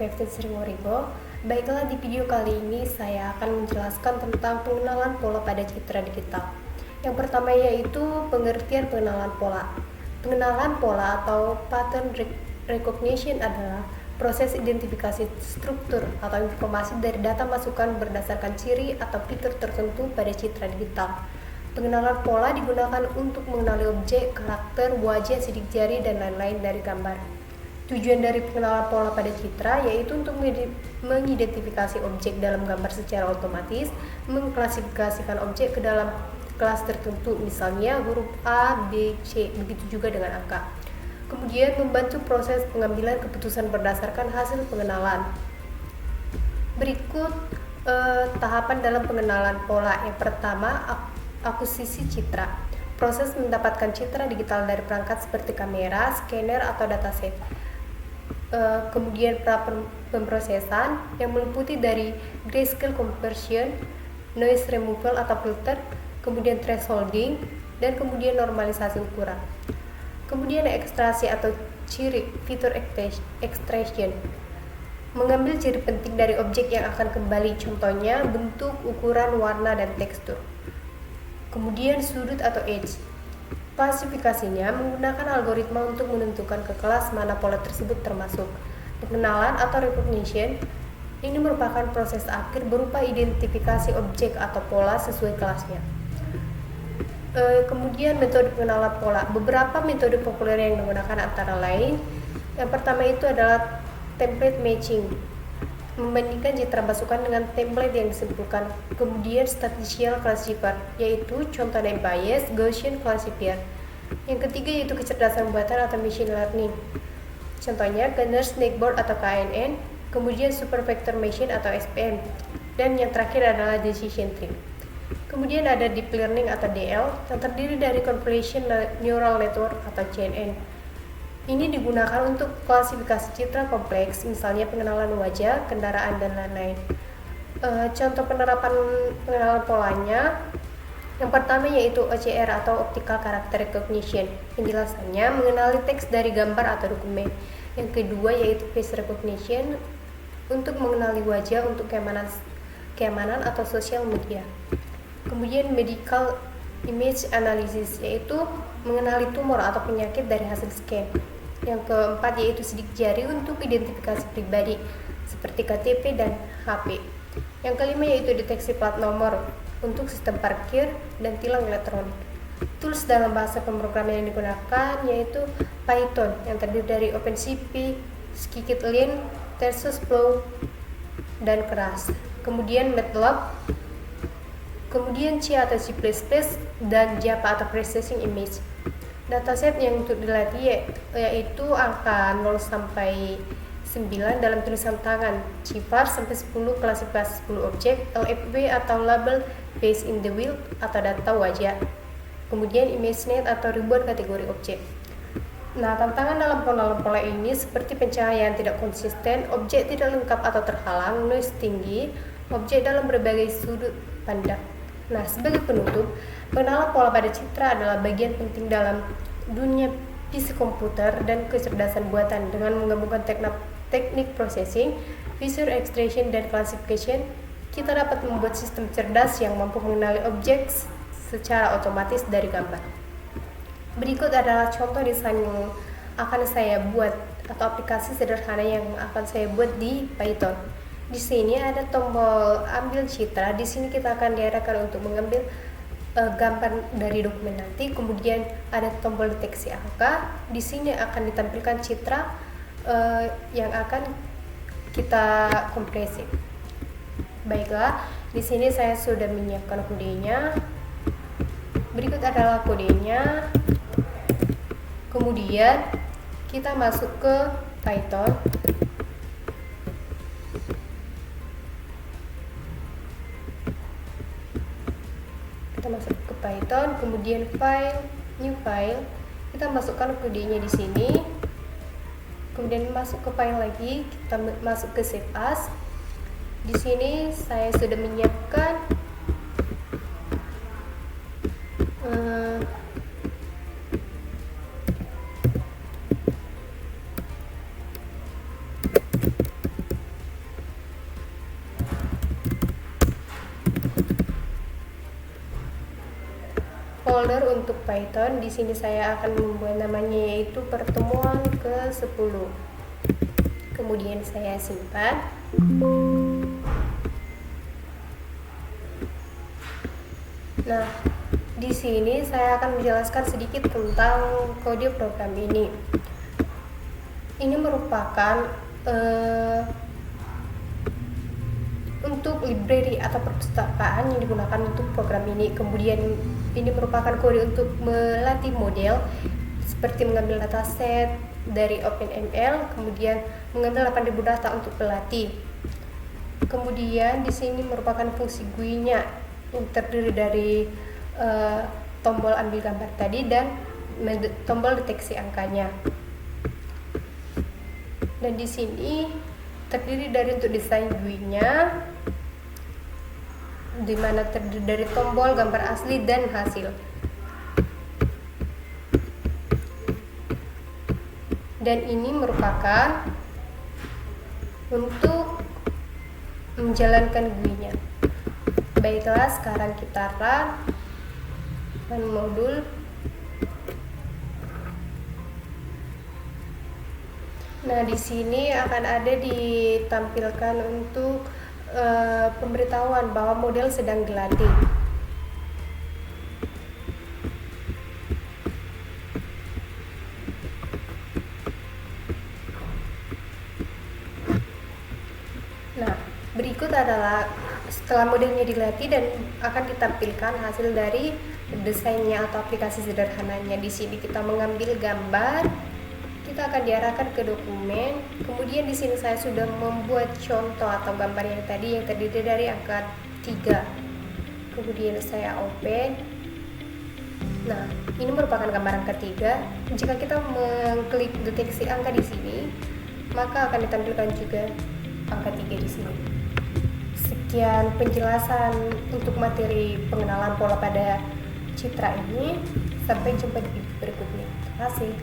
Pevin Sringorigo. Baiklah, di video kali ini saya akan menjelaskan tentang pengenalan pola pada citra digital. Yang pertama yaitu pengertian pengenalan pola. Pengenalan pola atau pattern recognition adalah proses identifikasi struktur atau informasi dari data masukan berdasarkan ciri atau fitur tertentu pada citra digital. Pengenalan pola digunakan untuk mengenali objek, karakter, wajah, sidik jari, dan lain-lain dari gambar. Tujuan dari pengenalan pola pada citra yaitu untuk mengidentifikasi objek dalam gambar secara otomatis, mengklasifikasikan objek ke dalam kelas tertentu, misalnya huruf A, B, C, begitu juga dengan angka. Kemudian membantu proses pengambilan keputusan berdasarkan hasil pengenalan. Berikut tahapan dalam pengenalan pola. Yang pertama, akuisisi citra. Proses mendapatkan citra digital dari perangkat seperti kamera, scanner, atau dataset. Kemudian pemrosesan yang meliputi dari grayscale conversion, noise removal atau filter, kemudian thresholding, dan kemudian normalisasi ukuran. Kemudian ekstraksi atau ciri, fitur extraction, mengambil ciri penting dari objek yang akan kembali, contohnya bentuk, ukuran, warna, dan tekstur. Kemudian sudut atau edge, klasifikasinya menggunakan algoritma untuk menentukan ke kelas mana pola tersebut termasuk. Pengenalan atau recognition ini merupakan proses akhir berupa identifikasi objek atau pola sesuai kelasnya. Kemudian metode pengenalan pola. Beberapa metode populer yang digunakan antara lain, yang pertama itu adalah template matching, membandingkan citra masukan dengan template yang disimpulkan. Kemudian statistical classifier, yaitu contohnya bias, Gaussian classifier. Yang ketiga yaitu kecerdasan buatan atau machine learning, contohnya Kernel Snakeboard atau KNN. Kemudian super vector machine atau SVM, dan yang terakhir adalah decision tree. Kemudian ada deep learning atau DL yang terdiri dari convolution neural network atau CNN. Ini digunakan untuk klasifikasi citra kompleks, misalnya pengenalan wajah, kendaraan, dan lain-lain. Contoh penerapan pengenalan polanya, yang pertama yaitu OCR atau Optical Character Recognition. Penjelasannya mengenali teks dari gambar atau dokumen. Yang kedua yaitu face recognition untuk mengenali wajah untuk keamanan atau sosial media. Kemudian medical image analysis yaitu mengenali tumor atau penyakit dari hasil scan. Yang keempat yaitu sidik jari untuk identifikasi pribadi seperti KTP dan HP. Yang kelima yaitu deteksi plat nomor untuk sistem parkir dan tilang elektronik. Tools dalam bahasa pemrograman yang digunakan yaitu Python yang terdiri dari OpenCV, Scikit-learn, TensorFlow, dan Keras. Kemudian MATLAB, kemudian C atau C++, dan Java atau Processing Image. Dataset yang untuk dilatih yaitu angka 0 sampai 9 dalam tulisan tangan, CIFAR sampai 10, klasifikasi 10 objek, LFB atau Label Based in the Wild atau data wajah. Kemudian ImageNet atau ribuan kategori objek. Nah, tantangan dalam pengenalan pola ini seperti pencahayaan tidak konsisten, objek tidak lengkap atau terhalang, noise tinggi, objek dalam berbagai sudut pandang. Nah, sebagai penutup, pengenalan pola pada citra adalah bagian penting dalam dunia PC komputer dan kecerdasan buatan. Dengan menggabungkan teknik processing, visual extraction, dan classification, kita dapat membuat sistem cerdas yang mampu mengenali objek secara otomatis dari gambar. Berikut adalah contoh desain yang akan saya buat atau aplikasi sederhana yang akan saya buat di Python. Di sini ada tombol ambil citra. Di sini kita akan diarahkan untuk mengambil gambar dari dokumen nanti. Kemudian ada tombol deteksi angka. Di sini akan ditampilkan citra yang akan kita kompresi. Baiklah, di sini saya sudah menyiapkan kodenya. Berikut adalah kodenya. Kemudian kita masuk ke Python. Kemudian file, new file. Kita masukkan kodenya di sini. Kemudian masuk ke file lagi, kita masuk ke save as. Di sini saya sudah menyiapkan folder untuk Python. Di sini saya akan membuat namanya yaitu pertemuan ke-10. Kemudian saya simpan. Nah, di sini saya akan menjelaskan sedikit tentang kode program ini. Ini merupakan untuk library atau perpustakaan yang digunakan untuk program ini. Kemudian ini merupakan kode untuk melatih model, seperti mengambil dataset dari OpenML, kemudian mengambil 8.000 data untuk pelatih. Kemudian di sini merupakan fungsi GUI-nya yang terdiri dari tombol ambil gambar tadi dan tombol deteksi angkanya. Dan di sini terdiri dari untuk desain GUI-nya, di mana terdiri dari tombol, gambar asli, dan hasil. Dan ini merupakan untuk menjalankan GUI-nya. Baiklah, sekarang kita run modul. Nah, di sini akan ada ditampilkan untuk pemberitahuan bahwa model sedang dilatih. Nah, berikut adalah setelah modelnya dilatih dan akan ditampilkan hasil dari desainnya atau aplikasi sederhananya. Di sini kita mengambil gambar, kita akan diarahkan ke dokumen. Kemudian di sini saya sudah membuat contoh atau gambar yang tadi yang terdiri dari angka 3. Kemudian saya open. Nah, ini merupakan gambar angka 3. Jika kita mengklik deteksi angka di sini, maka akan ditampilkan juga angka 3 di sini. Sekian penjelasan untuk materi pengenalan pola pada citra ini. Sampai jumpa di video berikutnya. Terima kasih.